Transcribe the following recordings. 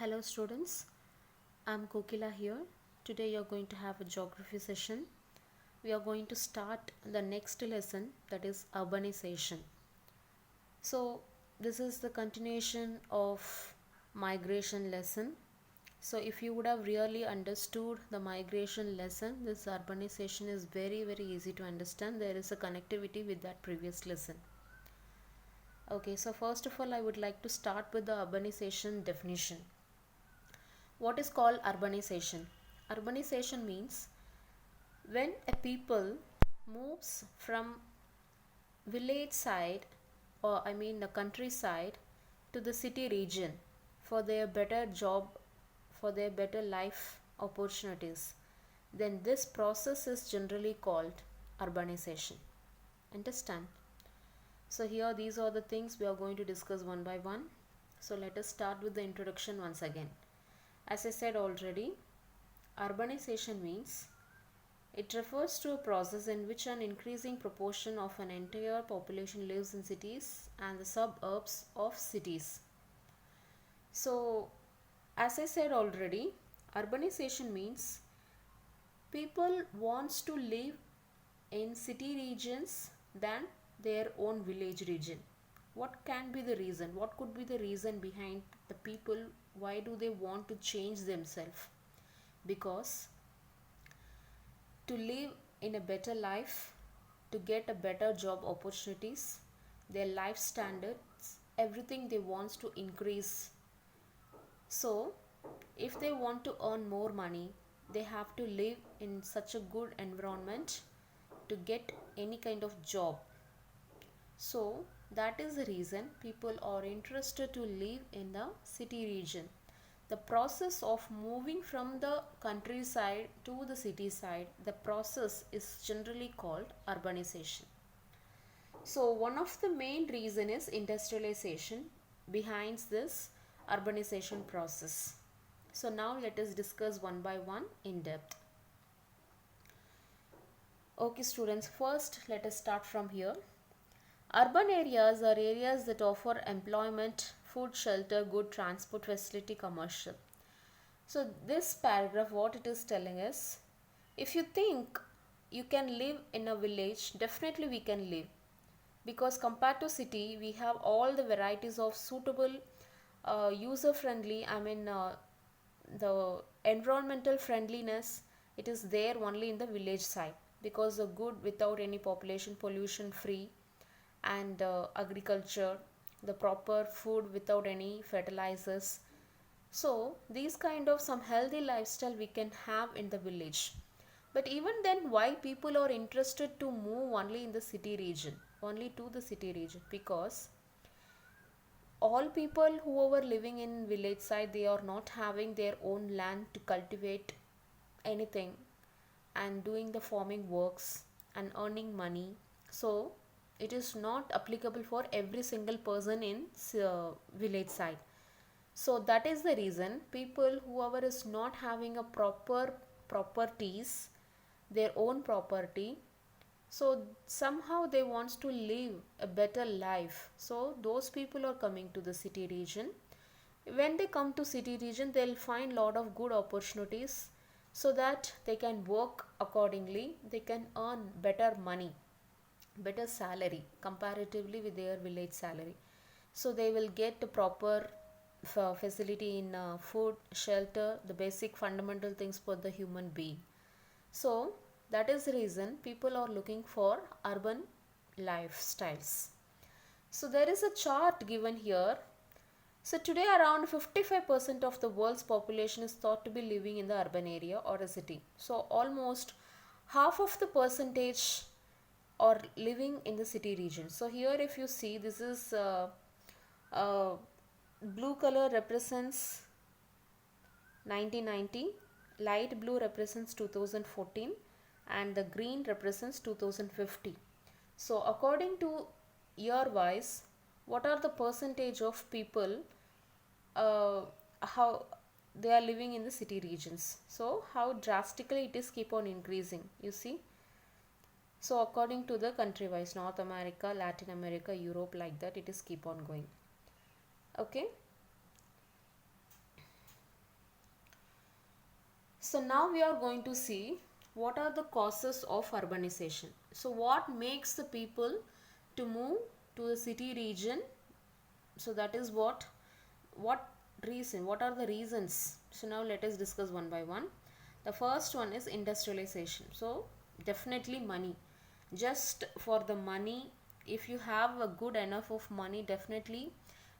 Hello students, I'm Kokila here. Today you're going to have a geography session. We are going to start the next lesson, that is urbanization. So this is the continuation of migration lesson. So if you would have really understood the migration lesson, this urbanization is very easy to understand. There is a connectivity with that previous lesson. Okay, so first of all I would like to start with the urbanization definition. What is called urbanization? Urbanization means when a people moves from village side, or I mean the countryside, to the city region for their better job, for their better life opportunities, then this process is generally called urbanization. Understand? So here these are the things we are going to discuss one by one. So let us start with the introduction once again. As I said already, urbanization means it refers to a process in which an increasing proportion of an entire population lives in cities and the suburbs of cities. So, as I said already, urbanization means people wants to live in city regions than their own village region. What can be the reason? What could be the reason behind the people? Why do they want to change themselves? Because to live in a better life, to get a better job opportunities, their life standards, everything they want to increase. So if they want to earn more money, they have to live in such a good environment to get any kind of job. So that is the reason people are interested to live in the city region. The process of moving from the countryside to the city side, the process is generally called urbanization. So one of the main reason is industrialization behind this urbanization process. So now let us discuss one by one in depth. Okay students, first let us start from here. Urban areas are areas that offer employment, food, shelter, good transport facility, commercial. So this paragraph, what it is telling is, if you think you can live in a village, definitely we can live. Because compared to city, we have all the varieties of suitable, user friendly, the environmental friendliness, it is there only in the village side. Because the good without any population, pollution free, and agriculture, the proper food without any fertilizers. So these kind of some healthy lifestyle we can have in the village. But even then, why people are interested to move only in the city region, only to the city region? Because all people who are living in village side, they are not having their own land to cultivate anything and doing the farming works and earning money. So it is not applicable for every single person in village side. So that is the reason people whoever is not having a proper properties, their own property, so somehow they wants to live a better life. So those people are coming to the city region. When they come to city region, they'll find lot of good opportunities so that they can work accordingly, they can earn better money, better salary comparatively with their village salary. So they will get the proper facility in food, shelter, the basic fundamental things for the human being. So that is the reason people are looking for urban lifestyles. So there is a chart given here. So today around 55% of the world's population is thought to be living in the urban area or a city. So almost half of the percentage are living in the city region. So here if you see, this is blue color represents 1990, light blue represents 2014, and the green represents 2050. So according to year wise, what are the percentage of people, how they are living in the city regions? So how drastically it is keep on increasing, you see. So according to the country wise, North America, Latin America, Europe, like that it is keep on going. Okay. So now we are going to see what are the causes of urbanization. So what makes the people to move to the city region? So that is what reason, what are the reasons? So now let us discuss one by one. The first one is industrialization. So definitely money. Just for the money, if you have a good enough of money, definitely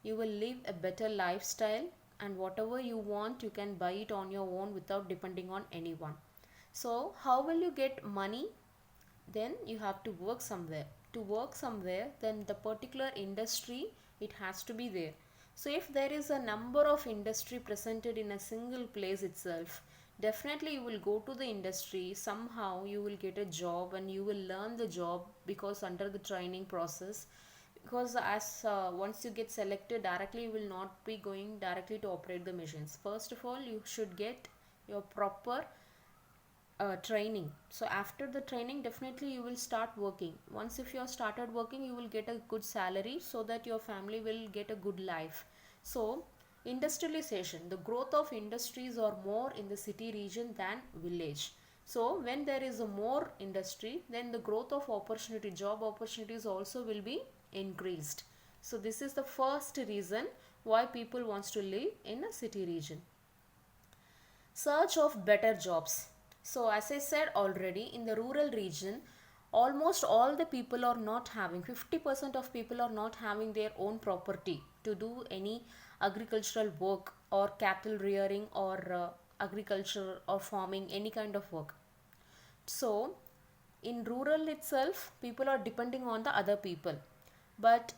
you will live a better lifestyle, and whatever you want you can buy it on your own without depending on anyone. So how will you get money? Then you have to work somewhere. To work somewhere, then the particular industry, it has to be there. So if there is a number of industry presented in a single place itself, definitely you will go to the industry, somehow you will get a job and you will learn the job, because under the training process, because as once you get selected directly, you will not be going directly to operate the machines. First of all, you should get your proper training. So after the training, definitely you will start working. Once if you have started working, you will get a good salary, so that your family will get a good life. So industrialization, the growth of industries are more in the city region than village. So when there is a more industry, then the growth of opportunity, job opportunities also will be increased. So this is the first reason why people wants to live in a city region. Search of better jobs. So as I said already, in the rural region, almost all the people are not having, 50% of people are not having their own property to do any agricultural work or cattle rearing or agriculture or farming, any kind of work. So in rural itself, people are depending on the other people. But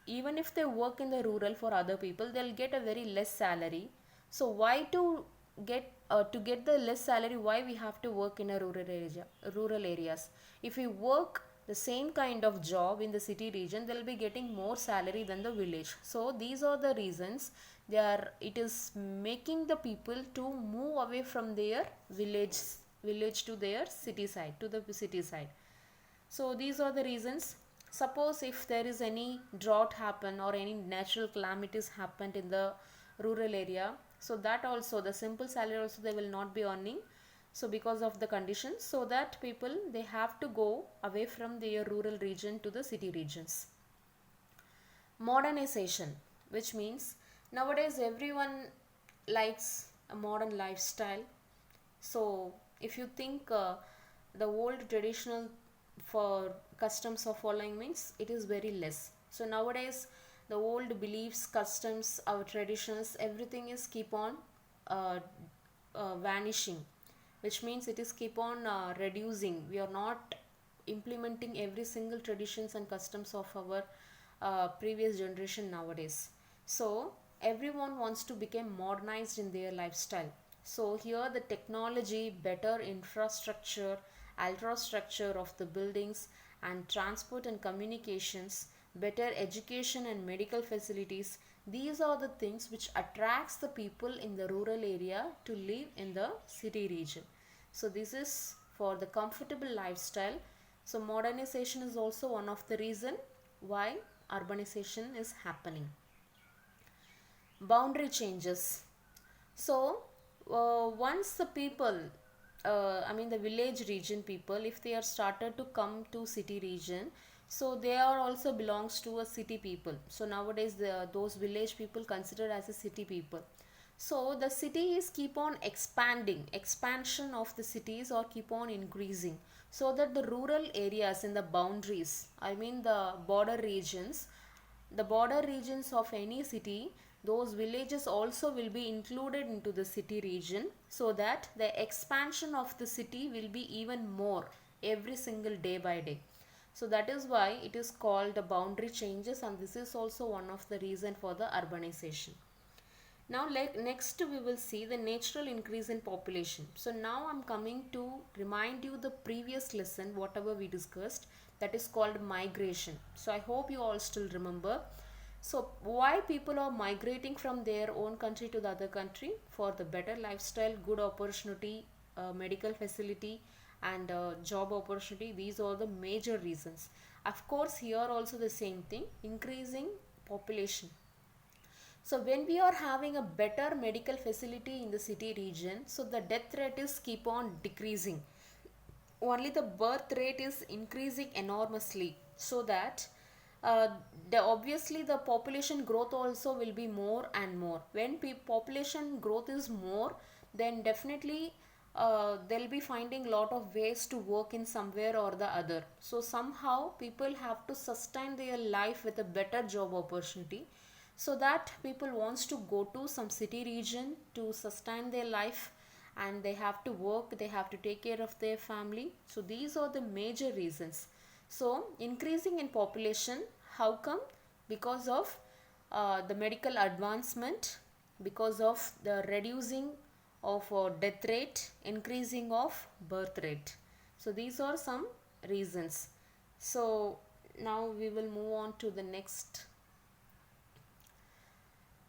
even if they work in the rural for other people, they'll get a very less salary. So why to get the less salary, why we have to work in a rural areas? If we work the same kind of job in the city region, they'll be getting more salary than the village. So these are the reasons it is making the people to move away from their village to their city side, to the city side. So these are the reasons. Suppose if there is any drought happen or any natural calamities happened in the rural area, so that also the simple salary also they will not be earning. So because of the conditions, so that people they have to go away from their rural region to the city regions. Modernization, which means nowadays everyone likes a modern lifestyle. So if you think the old traditional for customs of following means, it is very less. So nowadays the old beliefs, customs, our traditions, everything is keep on uh, vanishing, which means it is keep on reducing. We are not implementing every single traditions and customs of our previous generation nowadays. So everyone wants to become modernized in their lifestyle. So here the technology, better infrastructure, ultrastructure of the buildings and transport and communications, better education and medical facilities, these are the things which attracts the people in the rural area to live in the city region. So this is for the comfortable lifestyle. So modernization is also one of the reason why urbanization is happening. Boundary changes. So once the people, I mean the village region people, if they are started to come to city region, so they are also belongs to a city people. So nowadays those village people considered as a city people. So the city is keep on expanding, expansion of the cities or keep on increasing, so that the rural areas in the boundaries, I mean the border regions of any city, those villages also will be included into the city region, so that the expansion of the city will be even more every single day by day. So that is why it is called the boundary changes, and this is also one of the reason for the urbanization. Now next we will see the natural increase in population. So now I'm coming to remind you the previous lesson whatever we discussed, that is called migration. So I hope you all still remember. So why people are migrating from their own country to the other country? For the better lifestyle, good opportunity, medical facility and job opportunity. These are the major reasons. Of course here also the same thing, increasing population. So when we are having a better medical facility in the city region, so the death rate is keep on decreasing. Only the birth rate is increasing enormously, so that uh, obviously the population growth also will be more and more. When population growth is more, then definitely they'll be finding lot of ways to work in somewhere or the other. So somehow people have to sustain their life with a better job opportunity, so that people wants to go to some city region to sustain their life, and they have to work, they have to take care of their family. So these are the major reasons. So increasing in population, how come? Because of the medical advancement, because of the reducing of death rate, increasing of birth rate. So these are some reasons. So now we will move on to the next.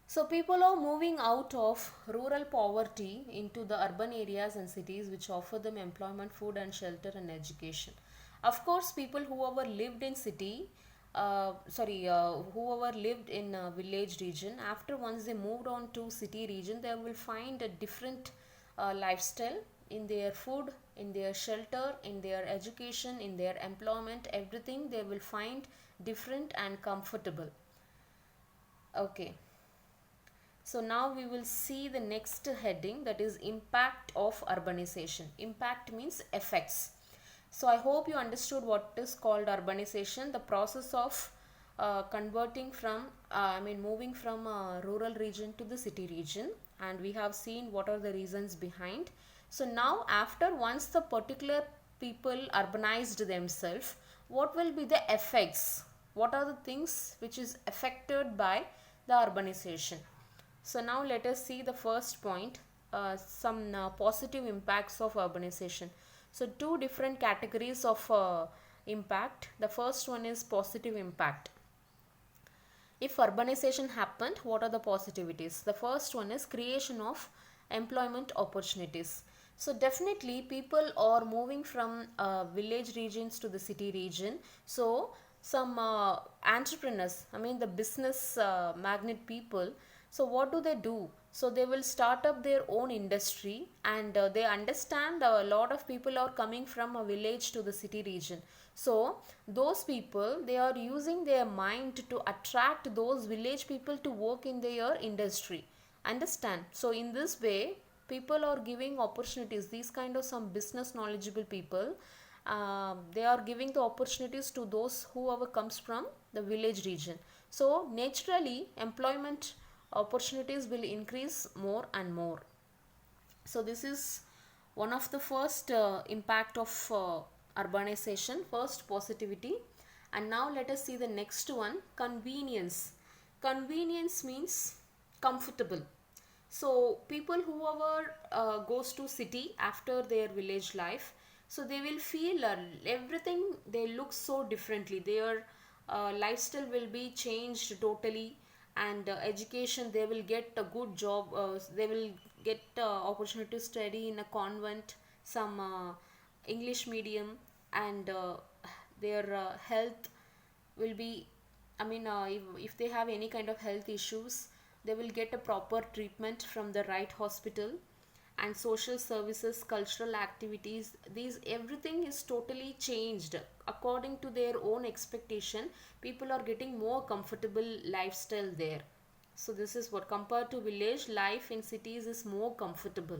So people are moving out of rural poverty into the urban areas and cities, which offer them employment, food and shelter and education. Of course, people whoever lived in city, whoever lived in a village region, after once they moved on to city region, they will find a different lifestyle in their food, in their shelter, in their education, in their employment, everything they will find different and comfortable. Okay. So now we will see the next heading, that is impact of urbanization. Impact means effects. So I hope you understood what is called urbanization, the process of converting from, moving from a rural region to the city region, and we have seen what are the reasons behind. So now after once the particular people urbanized themselves, what will be the effects? What are the things which is affected by the urbanization? So now let us see the first point, some positive impacts of urbanization. So two different categories of impact. The first one is positive impact. If urbanization happened, what are the positivities? The first one is creation of employment opportunities. So definitely people are moving from village regions to the city region. So some entrepreneurs, the business magnate people, so what do? So they will start up their own industry, and they understand a lot of people are coming from a village to the city region. So those people, they are using their mind to attract those village people to work in their industry. Understand? So in this way, people are giving opportunities. These kind of some business knowledgeable people, they are giving the opportunities to those whoever comes from the village region. So naturally employment opportunities will increase more and more. So this is one of the first impact of urbanization, first positivity. And now let us see the next one, convenience. Convenience means comfortable. So people whoever goes to city after their village life, so they will feel everything, they look so differently, their lifestyle will be changed totally, and education, they will get a good job, they will get opportunity to study in a convent, some English medium, and their health will be, if they have any kind of health issues, they will get a proper treatment from the right hospital. And social services, cultural activities, these everything is totally changed according to their own expectation. People are getting more comfortable lifestyle there. So this is what, compared to village life in cities is more comfortable.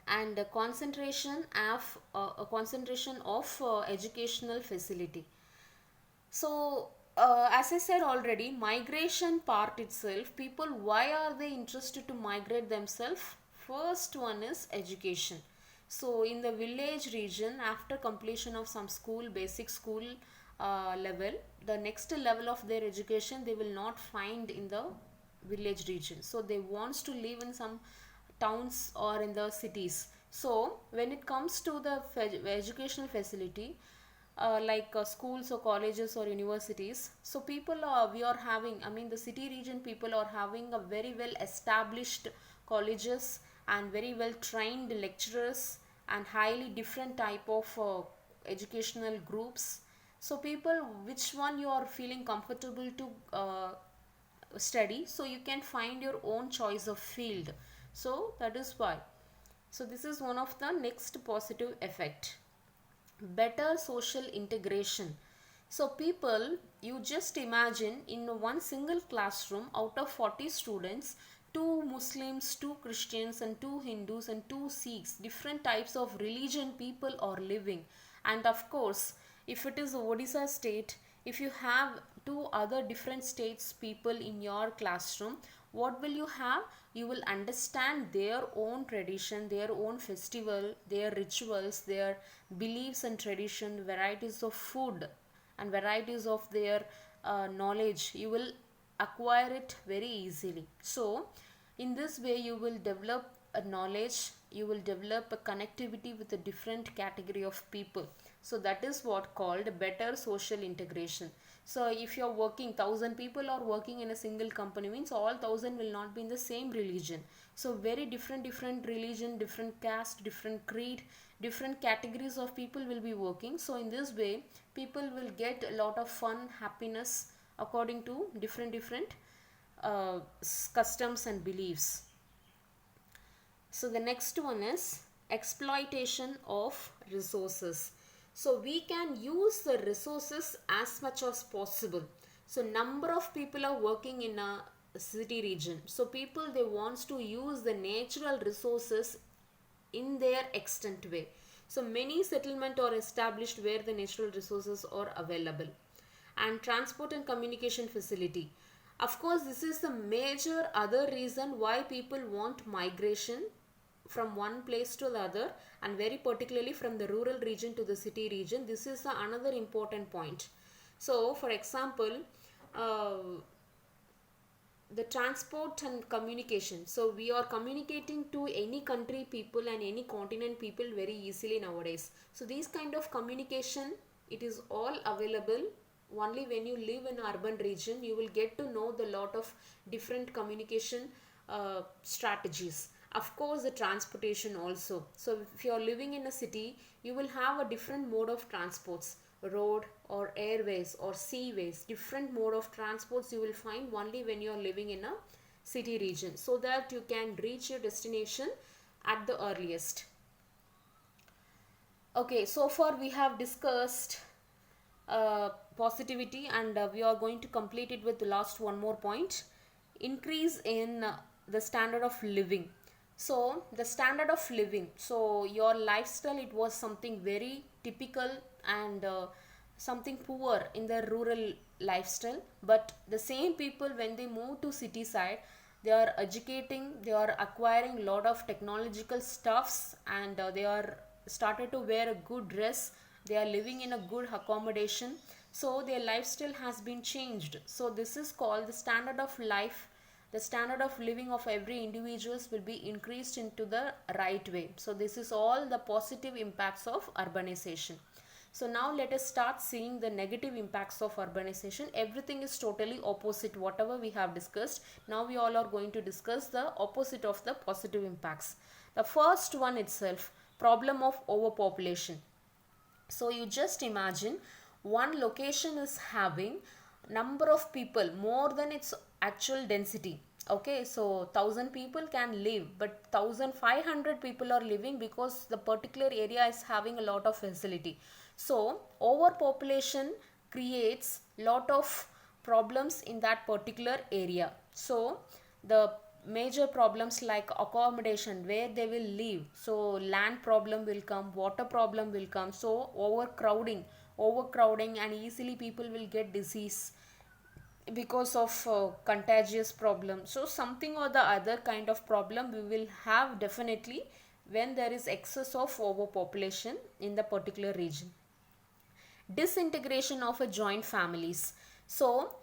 And a concentration of educational facility. So as I said already, migration part itself, people, why are they interested to migrate themselves? First one is education. So in the village region, after completion of some school, basic school level, the next level of their education they will not find in the village region. So they wants to live in some towns or in the cities. So when it comes to the educational facility, schools or colleges or universities, so people we are having, the city region people are having a very well established colleges and very well trained lecturers and highly different type of educational groups. So people, which one you are feeling comfortable to study, so you can find your own choice of field. So that is why. So this is one of the next positive effect. Better social integration. So people, you just imagine in one single classroom, out of 40 students, two Muslims, two Christians and two Hindus and two Sikhs, different types of religion people are living. And of course, if it is Odisha state, if you have two other different states people in your classroom, what will you have? You will understand their own tradition, their own festival, their rituals, their beliefs and tradition, varieties of food and varieties of their knowledge. You will acquire it very easily. So in this way you will develop a knowledge, you will develop a connectivity with a different category of people. So that is what called better social integration. So if you're working, 1,000 people are working in a single company, means all 1,000 will not be in the same religion. So very different religion, different caste, different creed, different categories of people will be working. So in this way people will get a lot of fun, happiness according to different uh, customs and beliefs. So the next one is exploitation of resources. So we can use the resources as much as possible. So number of people are working in a city region. So people, they wants to use the natural resources in their extent way. So many settlement are established where the natural resources are available. And transport and communication facility. Of course, this is the major other reason why people want migration from one place to the other, and very particularly from the rural region to the city region. This is the another important point. So for example, uh, the transport and communication. So we are communicating to any country people and any continent people very easily nowadays. So these kind of communication, it is all available only when you live in urban region. You will get to know the lot of different communication strategies. Of course the transportation also. So if you are living in a city, you will have a different mode of transports, road or airways or seaways. Different mode of transports you will find only when you are living in a city region, so that you can reach your destination at the earliest. Okay, so far we have discussed positivity, and we are going to complete it with the last one more point: increase in the standard of living. So the standard of living, so your lifestyle, it was something very typical and something poor in the rural lifestyle, but the same people, when they move to city side, they are educating, they are acquiring lot of technological stuffs, and they are started to wear a good dress, they are living in a good accommodation. So their lifestyle has been changed. So this is called the standard of life. The standard of living of every individuals will be increased into the right way. So this is all the positive impacts of urbanization. So now let us start seeing the negative impacts of urbanization. Everything is totally opposite whatever we have discussed. Now we all are going to discuss the opposite of the positive impacts. The first one itself, problem of overpopulation. So you just imagine one location is having number of people more than its actual density. Okay, so 1,000 people can live, but 1,500 people are living because the particular area is having a lot of facility. So overpopulation creates lot of problems in that particular area. So the major problems like accommodation, where they will live, so land problem will come, water problem will come, so overcrowding, and easily people will get disease because of contagious problem. So something or the other kind of problem we will have definitely when there is excess of overpopulation in the particular region. Disintegration of a joint families. So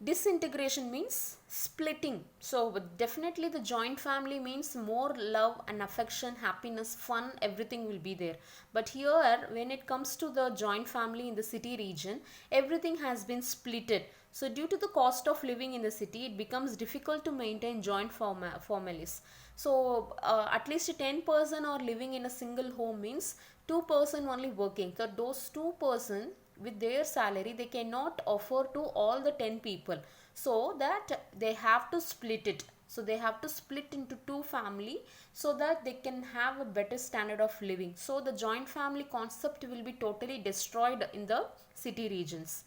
disintegration means splitting. So definitely the joint family means more love and affection, happiness, fun, everything will be there. But here when it comes to the joint family in the city region, everything has been splitted. So due to the cost of living in the city, it becomes difficult to maintain joint families. So at least 10% are living in a single home, means 2% only working. So those 2% with their salary, they cannot offer to all the 10 people. so that they have to split it. So they have to split into two family so that they can have a better standard of living. So the joint family concept will be totally destroyed in the city regions.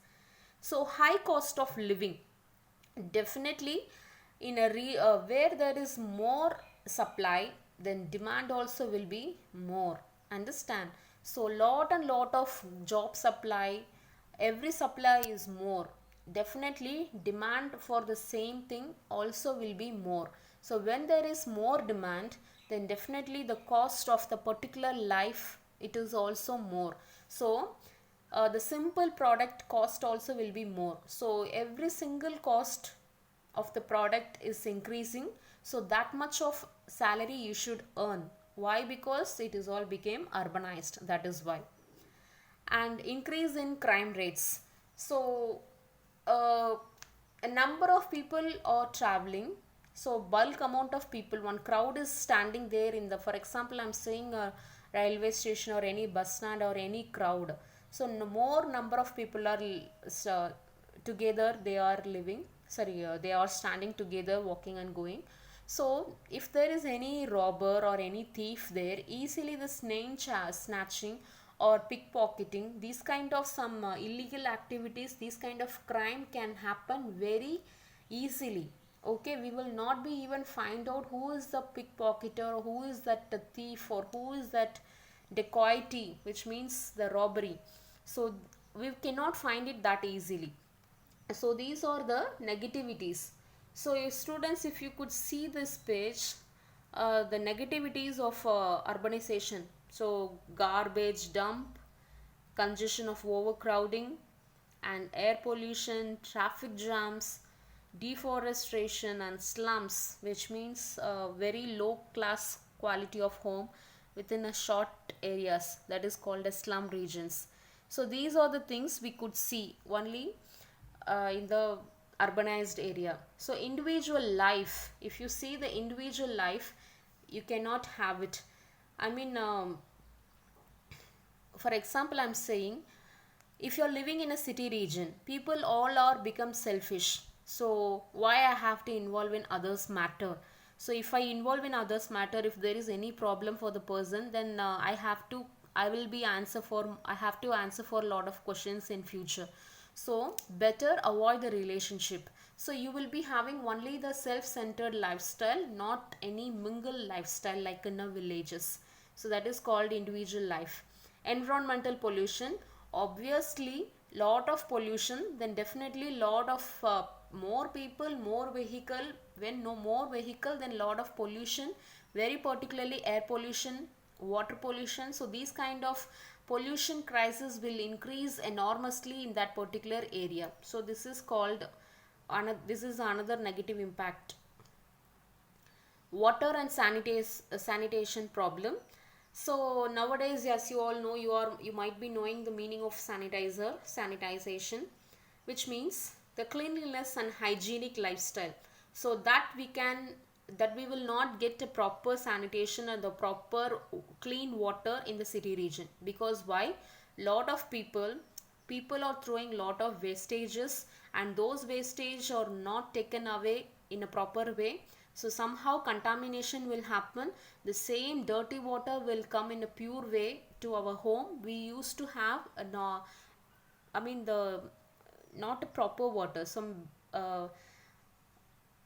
So high cost of living, definitely in a where there is more supply, then demand also will be more. Understand? So lot and lot of job supply, every supply is more, definitely demand for the same thing also will be more. So when there is more demand, then definitely the cost of the particular life, it is also more. So the simple product cost also will be more. So every single cost of the product is increasing, so that much of salary you should earn. Why? Because it is all became urbanized, that is why. And increase in crime rates. So uh, a number of people are traveling, so bulk amount of people, one crowd is standing there in the, for example I'm saying a railway station or any bus stand or any crowd. So no more number of people are together, they are living, sorry, they are standing together, walking and going. So if there is any robber or any thief there, easily the snatching or pickpocketing, these kind of some illegal activities, these kind of crime can happen very easily. Okay, we will not be even find out who is the pickpocketer, or who is that thief, or who is that dacoity, which means the robbery. So we cannot find it that easily. So these are the negativities. So if students, if you could see this page, the negativities of urbanization, so garbage dump, congestion of overcrowding, and air pollution, traffic jams, deforestation and slums, which means very low class quality of home within a short areas, that is called as slum regions. So these are the things we could see only in the urbanized area. So individual life, if you see the individual life, you cannot have it. I mean, for example I'm saying, if you're living in a city region, people all are become selfish. So why I have to involve in others matter? So if I involve in others matter, if there is any problem for the person, then I will be answer for, I have to answer for a lot of questions in future. So better avoid the relationship. So you will be having only the self-centered lifestyle, not any mingle lifestyle like in the villages. So that is called individual life. Environmental pollution, obviously lot of pollution, then definitely lot of more people, more vehicle. When no more vehicle, then lot of pollution, very particularly air pollution, water pollution. So these kind of pollution crisis will increase enormously in that particular area. So this is called this is another negative impact. Water and sanitation problem. So nowadays, as you all know, you might be knowing the meaning of sanitization, which means the cleanliness and hygienic lifestyle. So that we will not get a proper sanitation and the proper clean water in the city region. Because why? Lot of people are throwing lot of wastages, and those wastage are not taken away in a proper way. So somehow contamination will happen. The same dirty water will come in a pure way to our home. We used to have a no, I mean the not a proper water, some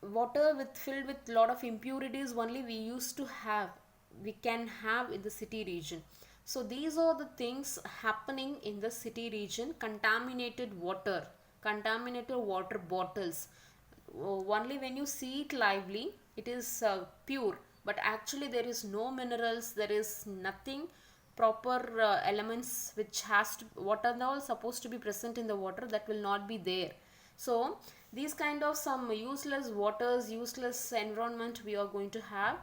water with filled with lot of impurities only we can have in the city region. So these are the things happening in the city region. Contaminated water bottles. Only when you see it lively, it is pure, but actually there is no minerals, there is nothing proper elements which has to, what are all supposed to be present in the water, that will not be there. So these kind of some useless waters, useless environment we are going to have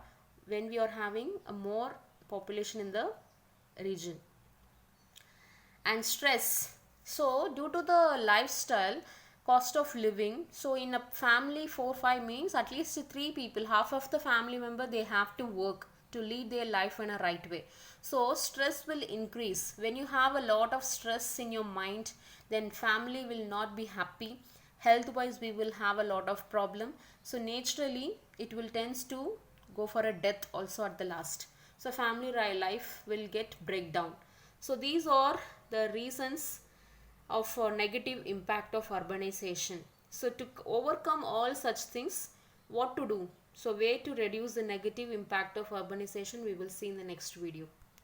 when we are having a more population in the region. And stress. So due to the lifestyle, cost of living, so in a family 4 5 means at least 3 people, half of the family member, they have to work to lead their life in a right way. So stress will increase. When you have a lot of stress in your mind, then family will not be happy, health wise we will have a lot of problem. So naturally it will tends to go for a death also at the last. So family life will get breakdown. So these are the reasons of negative impact of urbanization. So to overcome all such things, what to do? So way to reduce the negative impact of urbanization we will see in the next video.